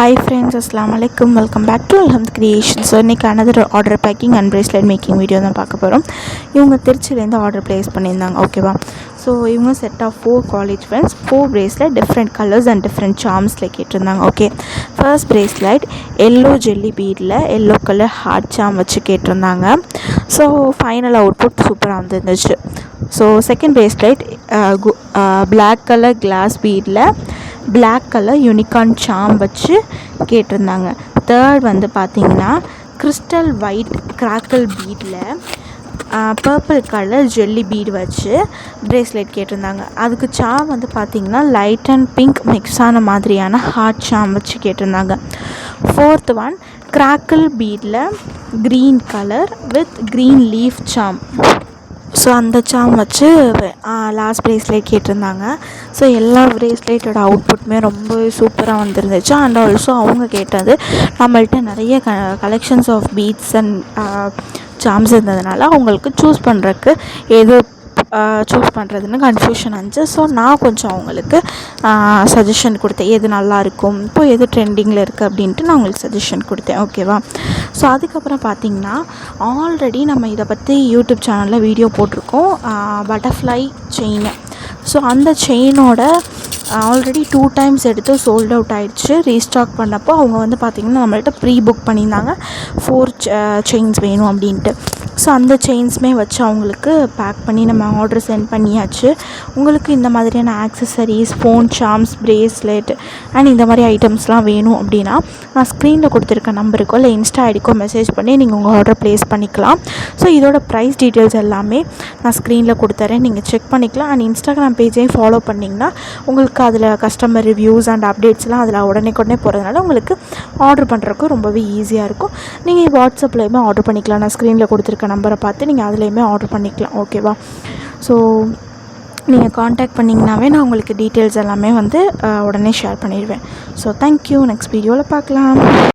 Hi friends, Assalamu alaikum. Welcome back to Alhamd Creation. So இன்னைக்கு another order packing and bracelet making video தான் பார்க்க போகிறோம். இவங்க திருச்சியிலேருந்து ஆர்டர் ப்ளேஸ் பண்ணியிருந்தாங்க, ஓகேவா? ஸோ இவங்க set of 4 college friends 4 bracelet different colours and different சார்ம்ஸில் கேட்டிருந்தாங்க. Okay, first bracelet yellow jelly பீடில் எல்லோ கலர் ஹார்ட் சாம் வச்சு கேட்டிருந்தாங்க. ஸோ ஃபைனல் அவுட்புட் சூப்பராக வந்துருந்துச்சு. So second bracelet black colour glass பீடில் பிளாக் கலர் யூனிகார்ன் சாம் வச்சு கேட்டிருந்தாங்க. தேர்ட் வந்து பார்த்திங்கன்னா கிறிஸ்டல் ஒயிட் கிராக்கிள் பீடில் பர்பிள் கலர் ஜெல்லி பீட் வச்சு ப்ரேஸ்லெட் கேட்டிருந்தாங்க. அதுக்கு சாம் வந்து பார்த்திங்கன்னா லைட் அண்ட் பிங்க் மிக்ஸ் ஆன மாதிரியான ஹார்ட் சாம் வச்சு கேட்டிருந்தாங்க. ஃபோர்த் ஒன் கிராக்கிள் பீடில் green colour with green leaf charm. So அந்த சாம் வச்சு லாஸ்ட் ப்ரேஸ்லெட் கேட்டிருந்தாங்க. ஸோ எல்லா ப்ரேஸ்லெட்டோட அவுட்புட்டுமே ரொம்ப சூப்பராக வந்துருந்துச்சு. அண்ட் ஆல்சோ அவங்க கேட்டது நம்மள்கிட்ட நிறைய collections of beads and charms இருந்ததுனால அவங்களுக்கு சூஸ் பண்ணுறதுக்கு எது சூஸ் பண்ணுறதுன்னு கன்ஃபியூஷன் இருந்துச்சு. ஸோ நான் கொஞ்சம் அவங்களுக்கு சஜஷன் கொடுத்தேன், எது நல்லாயிருக்கும், இப்போ எது ட்ரெண்டிங்கில் இருக்குது அப்படின்ட்டு நான் அவங்களுக்கு சஜஷன் கொடுத்தேன், ஓகேவா? ஸோ அதுக்கப்புறம் பார்த்திங்கன்னா ஆல்ரெடி நம்ம இதை பற்றி யூடியூப் சேனலில் வீடியோ போட்டிருக்கோம், பட்டர்ஃப்ளை செயின். ஸோ அந்த செயினோட ஆல்ரெடி 2 times எடுத்து சோல்ட் அவுட் ஆகிடுச்சு. ரீஸ்டாக் பண்ணப்போ அவங்க வந்து பார்த்திங்கன்னா நம்மள்கிட்ட ப்ரீ புக் பண்ணியிருந்தாங்க 4 செயின்ஸ் வேணும் அப்படின்ட்டு. ஸோ அந்த செயின்ஸுமே வச்சு அவங்களுக்கு பேக் பண்ணி நம்ம ஆர்டர் சென்ட் பண்ணியாச்சு. உங்களுக்கு இந்த மாதிரியான accessories, phone charms, bracelet and இந்த மாதிரி ஐட்டம்ஸ்லாம் வேணும் அப்படின்னா நான் ஸ்க்ரீனில் கொடுத்துருக்க நம்பருக்கோ இல்லை இன்ஸ்டா ஐடிக்கோ மெசேஜ் பண்ணி நீங்கள் உங்கள் ஆர்டர் ப்ளேஸ் பண்ணிக்கலாம். ஸோ இதோட ப்ரைஸ் டீட்டெயில்ஸ் எல்லாமே நான் ஸ்க்ரீனில் கொடுத்துறேன், நீங்கள் செக் பண்ணிக்கலாம். அண்ட் இன்ஸ்டாகிராம் பேஜையும் ஃபாலோ பண்ணிங்கன்னா உங்களுக்கு அதில் கஸ்டமர் ரிவ்யூஸ் அண்ட் அப்டேட்ஸ்லாம் அதில் உடனே போகிறதுனால உங்களுக்கு ஆர்டர் பண்ணுறதுக்கு ரொம்பவே ஈஸியாக இருக்கும். நீங்கள் வாட்ஸ்அப்லேயுமே ஆர்டர் பண்ணிக்கலாம், நான் ஸ்க்ரீனில் கொடுத்துருக்க நம்பரை பார்த்து நீங்கள் அதுலேயுமே ஆர்டர் பண்ணிக்கலாம், ஓகேவா? ஸோ நீங்கள் காண்டாக்ட் பண்ணிங்கனாவே நான் உங்களுக்கு டீட்டெயில்ஸ் எல்லாமே வந்து உடனே ஷேர் பண்ணிடுவேன். ஸோ தேங்க்யூ, நெக்ஸ்ட் வீடியோவில் பார்க்கலாம்.